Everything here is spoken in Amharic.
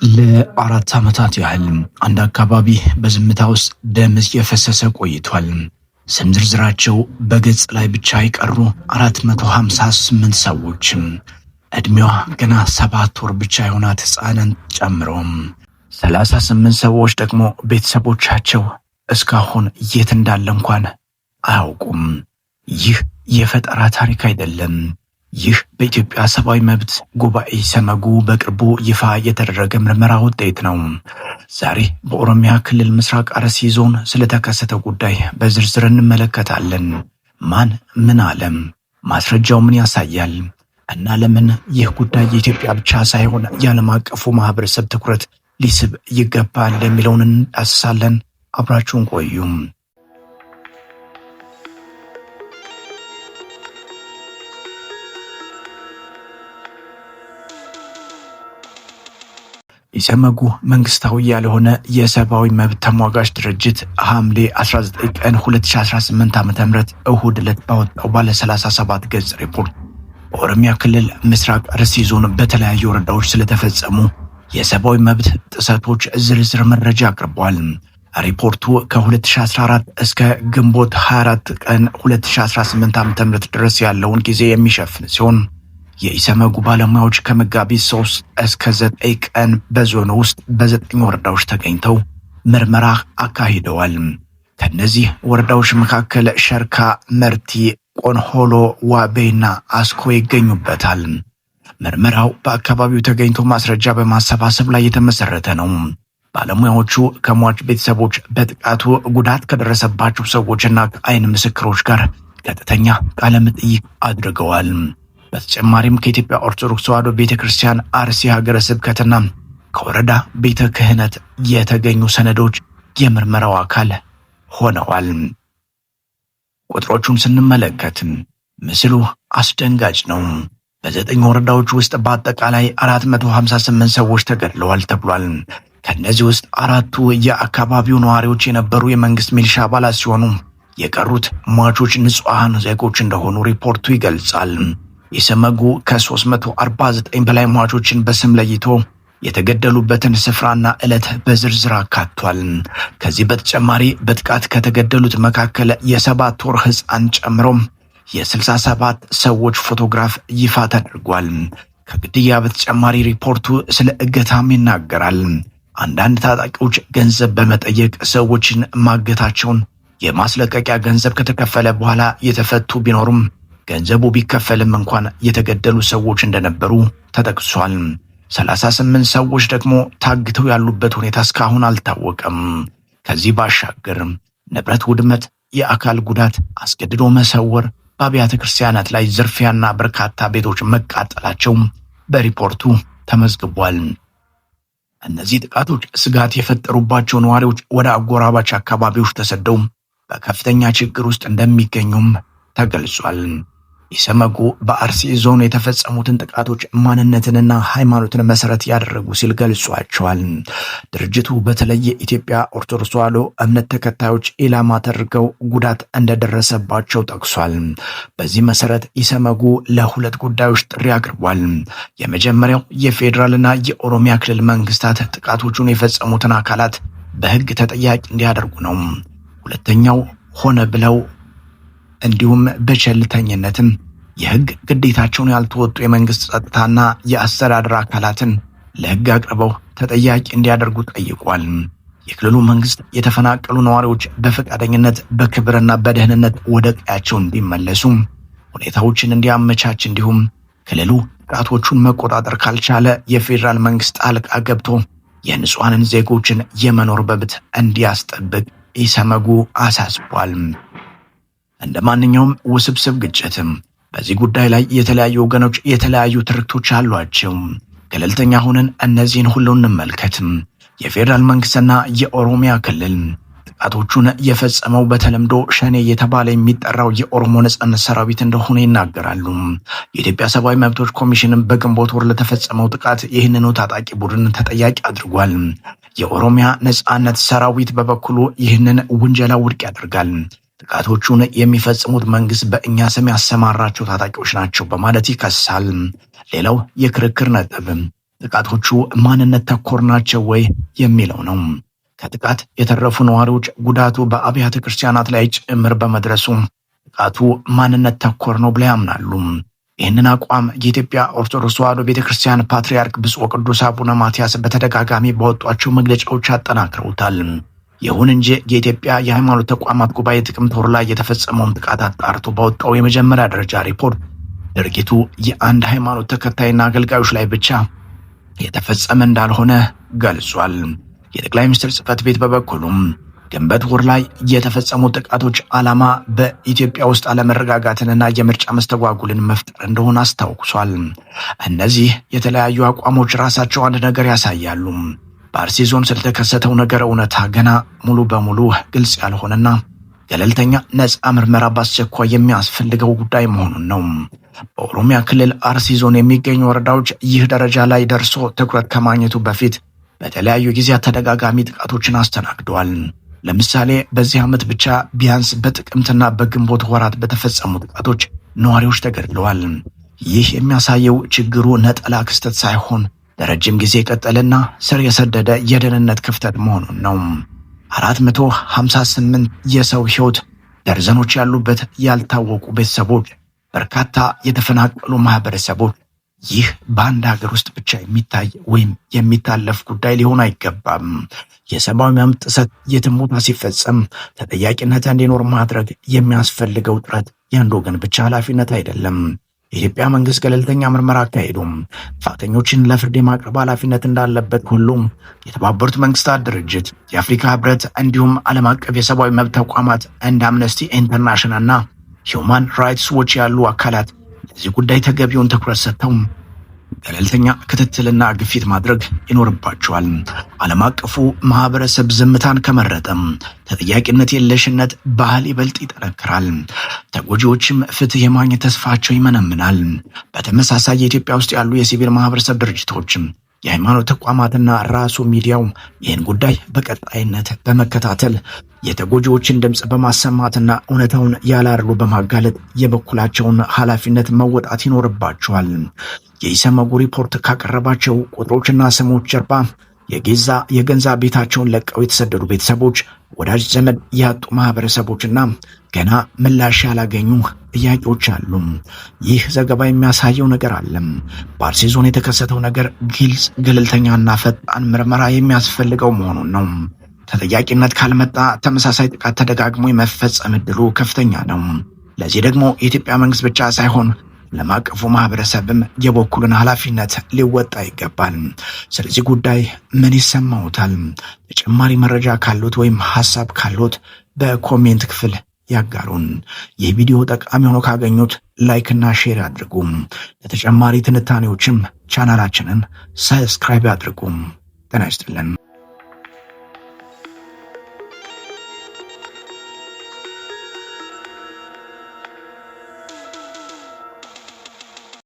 ለአራት ዓመታት ያህል አንድ አካባቢ በዝምታ ውስጥ ደም የፈሰሰ ቆይቷል። ስም ዝርዝራቸው በገጽ ላይ ብቻ የቀሩ 458 ሰዎች፣ ዕድሜዋ ገና 7 ወር ብቻ የሆናት ሕፃንን ጨምሮ 38 ሰዎች ደግሞ ቤተሰቦቻቸው እስካሁን የት እንዳለ እንኳን አያውቁም። ይህ የፈጠራ ታሪክ አይደለም። ይህ በኢትዮጵያ ሰብአዊ መብት ጉባኤ ሰመጉ በቅርቡ ይፋ የተደረገ ምርመራ ውጤት ነው። ዛሬ በኦሮሚያ ክልል ምስራቅ አርሲ ዞን ስለተከሰተው ጉዳይ በዝርዝር እንመለከታለን። ማን ምን አለም? ማስረጃው ምን ያሳያል? እና ለምን ይህ ጉዳይ የኢትዮጵያ ብቻ ሳይሆን የዓለም አቀፉ ማህበረሰብ ትኩረት ሊስብ ይገባል የሚለውን እንዳስሳለን። አብራችሁን ቆዩም። ኢሰመጉ መንግስታዊ ያልሆነ የሰብአዊ መብት ተሟጋች ድርጅት ሐምሌ 19 ቀን 2018 ዓ.ም እሁድ ዕለት ባወጣው ባለ 37 ገጽ ሪፖርት በኦሮሚያ ክልል ምስራቅ አርሲ ዞን በተለያዩ ወረዳዎች ስለተፈጸሙ የሰብአዊ መብት ጥሰቶች ዝርዝር መረጃ አቅርቧል። ሪፖርቱ ከ2014 እስከ ግንቦት 24 ቀን 2018 ዓ.ም ድረስ ያለውን ጊዜ የሚሸፍን ሲሆን የኢሰመጉ ባለሙያዎች ከመጋቢት 3 እስከ 9 ቀን በዞኑ ውስጥ በ9 ወረዳዎች ተገኝተው ምርመራ አካሂደዋል። ከነዚህ ወረዳዎች መካከል ሸርካ፣ መርቲ፣ ቆንሆሎ፣ ዋቤና አስኮ ይገኙበታል። ምርመራው በአካባቢው ተገኝቶ ማስረጃ በማሰባሰብ ላይ የተመሰረተ ነው። ባለሙያዎቹ ከሟች ቤተሰቦች፣ በጥቃቱ ጉዳት ከደረሰባቸው ሰዎችና ከአይን ምስክሮች ጋር ቀጥተኛ ቃለ መጠይቅ አድርገዋል። በተጨማሪም ከኢትዮጵያ ኦርቶዶክስ ተዋሕዶ ቤተክርስቲያን አርሲ ሀገረ ስብከትና ከወረዳ ቤተ ክህነት የተገኙ ሰነዶች የምርመራው አካል ሆነዋል። ቁጥሮቹን ስንመለከት ምስሉ አስደንጋጭ ነው። በ9 ወረዳዎች ውስጥ በአጠቃላይ 458 ሰዎች ተገድለዋል ተብሏል። ከነዚህ ውስጥ 4ቱ የአካባቢው ነዋሪዎች የነበሩ የመንግስት ሚሊሻ አባላት ሲሆኑ የቀሩት ሟቾች ንጹሐን ዜጎች እንደሆኑ ሪፖርቱ ይገልጻል። ኢሰመጉ ከ349 በላይ ሟቾችን በስም ለይቶ የተገደሉበትን ስፍራና ዕለት በዝርዝር አካቷል። ከዚህ በተጨማሪ በጥቃት ከተገደሉት መካከል የ7 ወር ሕፃን ጨምሮ የ67 ሰዎች ፎቶግራፍ ይፋ ተደርጓል። ከግድያ በተጨማሪ ሪፖርቱ ስለ እገታም ይናገራል። አንዳንድ ታጣቂዎች ገንዘብ በመጠየቅ ሰዎችን ማገታቸውን፣ የማስለቀቂያ ገንዘብ ከተከፈለ በኋላ የተፈቱ ቢኖሩም ገንዘቡ ቢከፈልም እንኳን የተገደሉ ሰዎች እንደነበሩ ተጠቅሷል። 38 ሰዎች ደግሞ ታግተው ያሉበት ሁኔታ እስካሁን አልታወቀም። ከዚህ ባሻገር ንብረት ውድመት፣ የአካል ጉዳት፣ አስገድዶ መሰወር፣ በአብያተ ክርስቲያናት ላይ ዝርፊያና በርካታ ቤቶች መቃጠላቸው በሪፖርቱ ተመዝግቧል። እነዚህ ጥቃቶች ስጋት የፈጠሩባቸው ነዋሪዎች ወደ አጎራባች አካባቢዎች ተሰደው በከፍተኛ ችግር ውስጥ እንደሚገኙም ተገልጿል። ኢሰመጉ በአርሲ ዞን የተፈጸሙትን ጥቃቶች ማንነትንና ሃይማኖትን መሰረት ያደረጉ ሲል ገልጿቸዋል። ድርጅቱ በተለይ የኢትዮጵያ ኦርቶዶክስ ተዋሕዶ እምነት ተከታዮች ኢላማ ተደርገው ጉዳት እንደደረሰባቸው ጠቅሷል። በዚህ መሰረት ኢሰመጉ ለሁለት ጉዳዮች ጥሪ አቅርቧል። የመጀመሪያው የፌዴራልና የኦሮሚያ ክልል መንግስታት ጥቃቶቹን የፈጸሙትን አካላት በሕግ ተጠያቂ እንዲያደርጉ ነው። ሁለተኛው ሆነ ብለው እንዲሁም በቸልተኝነትም የሕግ ግዴታቸውን ያልተወጡ የመንግስት ጸጥታና የአስተዳደር አካላትን ለሕግ አቅርበው ተጠያቂ እንዲያደርጉ ጠይቋል። የክልሉ መንግስት የተፈናቀሉ ነዋሪዎች በፈቃደኝነት በክብርና በደህንነት ወደ ቀያቸው እንዲመለሱ ሁኔታዎችን እንዲያመቻች፣ እንዲሁም ክልሉ ጥቃቶቹን መቆጣጠር ካልቻለ የፌዴራል መንግስት ጣልቃ ገብቶ የንጹሐንን ዜጎችን የመኖር መብት እንዲያስጠብቅ ኢሰመጉ አሳስቧል። እንደ ማንኛውም ውስብስብ ግጭትም በዚህ ጉዳይ ላይ የተለያዩ ወገኖች የተለያዩ ትርክቶች አሏቸው። ገለልተኛ ሆነን እነዚህን ሁሉ እንመልከትም። የፌዴራል መንግስትና የኦሮሚያ ክልል ጥቃቶቹን የፈጸመው በተለምዶ ሸኔ እየተባለ የሚጠራው የኦሮሞ ነጻነት ሰራዊት እንደሆነ ይናገራሉ። የኢትዮጵያ ሰብአዊ መብቶች ኮሚሽንም በግንቦት ወር ለተፈጸመው ጥቃት ይህንኑ ታጣቂ ቡድን ተጠያቂ አድርጓል። የኦሮሚያ ነጻነት ሰራዊት በበኩሉ ይህንን ውንጀላ ውድቅ ያደርጋል። ጥቃቶቹን የሚፈጽሙት መንግስት በእኛ ስም ያሰማራቸው ታጣቂዎች ናቸው በማለት ይከሳል። ሌላው የክርክር ነጥብ ጥቃቶቹ ማንነት ተኮር ናቸው ወይ የሚለው ነው። ከጥቃት የተረፉ ነዋሪዎች ጉዳቱ በአብያተ ክርስቲያናት ላይ ጭምር በመድረሱ ጥቃቱ ማንነት ተኮር ነው ብለው ያምናሉ። ይህንን አቋም የኢትዮጵያ ኦርቶዶክስ ተዋሕዶ ቤተክርስቲያን ፓትርያርክ ብፁዕ ወቅዱስ አቡነ ማትያስ በተደጋጋሚ በወጧቸው መግለጫዎች አጠናክረውታል። ይሁን እንጂ የኢትዮጵያ የሃይማኖት ተቋማት ጉባኤ ጥቅምት ወር ላይ የተፈጸመውን ጥቃት አጣርቶ ባወጣው የመጀመሪያ ደረጃ ሪፖርት ድርጊቱ የአንድ ሃይማኖት ተከታይና አገልጋዮች ላይ ብቻ የተፈጸመ እንዳልሆነ ገልጿል። የጠቅላይ ሚኒስትር ጽሕፈት ቤት በበኩሉም ግንቦት ወር ላይ የተፈጸሙ ጥቃቶች ዓላማ በኢትዮጵያ ውስጥ አለመረጋጋትንና የምርጫ መስተጓጉልን መፍጠር እንደሆነ አስታውሷል። እነዚህ የተለያዩ አቋሞች ራሳቸው አንድ ነገር ያሳያሉ። በአርሲ ዞን ስለተከሰተው ነገር እውነታ ገና ሙሉ በሙሉ ግልጽ ያልሆነና ገለልተኛ ነፃ ምርመራ በአስቸኳይ የሚያስፈልገው ጉዳይ መሆኑን ነው። በኦሮሚያ ክልል አርሲ ዞን የሚገኙ ወረዳዎች ይህ ደረጃ ላይ ደርሶ ትኩረት ከማግኘቱ በፊት በተለያዩ ጊዜያት ተደጋጋሚ ጥቃቶችን አስተናግደዋል። ለምሳሌ በዚህ ዓመት ብቻ ቢያንስ በጥቅምትና በግንቦት ወራት በተፈጸሙ ጥቃቶች ነዋሪዎች ተገድለዋል። ይህ የሚያሳየው ችግሩ ነጠላ ክስተት ሳይሆን ለረጅም ጊዜ የቀጠለና ስር የሰደደ የደህንነት ክፍተት መሆኑን ነው። 458 የሰው ሕይወት፣ ደርዘኖች ያሉበት ያልታወቁ ቤተሰቦች፣ በርካታ የተፈናቀሉ ማህበረሰቦች፣ ይህ በአንድ ሀገር ውስጥ ብቻ የሚታይ ወይም የሚታለፍ ጉዳይ ሊሆን አይገባም። የሰብአዊ መብት ጥሰት የትም ቦታ ሲፈጸም ተጠያቂነት እንዲኖር ማድረግ የሚያስፈልገው ጥረት የአንድ ወገን ብቻ ኃላፊነት አይደለም። የኢትዮጵያ መንግስት ገለልተኛ ምርመራ አካሄዱም ጥፋተኞችን ለፍርድ የማቅረብ ኃላፊነት እንዳለበት ሁሉም የተባበሩት መንግስታት ድርጅት፣ የአፍሪካ ህብረት እንዲሁም ዓለም አቀፍ የሰብአዊ መብት ተቋማት እንደ አምነስቲ ኢንተርናሽናልና ሂውማን ራይትስ ዎች ያሉ አካላት ለዚህ ጉዳይ ተገቢውን ትኩረት ሰጥተው ገለልተኛ ክትትልና ግፊት ማድረግ ይኖርባቸዋል። ዓለም አቀፉ ማህበረሰብ ዝምታን ከመረጠም ተጠያቂነት የለሽነት ባህል ይበልጥ ይጠነክራል። ተጎጂዎችም ፍትህ የማግኘት ተስፋቸው ይመነምናል። በተመሳሳይ የኢትዮጵያ ውስጥ ያሉ የሲቪል ማህበረሰብ ድርጅቶችም የሃይማኖት ተቋማትና ራሱ ሚዲያው ይህን ጉዳይ በቀጣይነት በመከታተል የተጎጂዎችን ድምፅ በማሰማትና እውነታውን ያላርሉ በማጋለጥ የበኩላቸውን ኃላፊነት መወጣት ይኖርባቸዋል። የኢሰመጉ ሪፖርት ካቀረባቸው ቁጥሮችና ስሞች ጀርባ የገንዛ ቤታቸውን ለቀው የተሰደዱ ቤተሰቦች፣ ወዳጅ ዘመድ ያጡ ማህበረሰቦችና ገና ምላሽ ያላገኙ ጥያቄዎች አሉ። ይህ ዘገባ የሚያሳየው ነገር አለ። በአርሲ ዞን የተከሰተው ነገር ግልጽ፣ ገለልተኛና ፈጣን ምርመራ የሚያስፈልገው መሆኑን ነው። ተጠያቂነት ካልመጣ ተመሳሳይ ጥቃት ተደጋግሞ የመፈጸም ዕድሉ ከፍተኛ ነው። ለዚህ ደግሞ የኢትዮጵያ መንግስት ብቻ ሳይሆን ዓለም አቀፉ ማህበረሰብም የበኩሉን ኃላፊነት ሊወጣ ይገባል። ስለዚህ ጉዳይ ምን ይሰማውታል? ተጨማሪ መረጃ ካሉት ወይም ሐሳብ ካሉት በኮሜንት ክፍል ያጋሩን። ይህ ቪዲዮ ጠቃሚ ሆኖ ካገኙት ላይክ እና ሼር አድርጉ። ለተጨማሪ ትንታኔዎችም ቻናላችንን ሰብስክራይብ አድርጉ። ጤና ይስጥልን።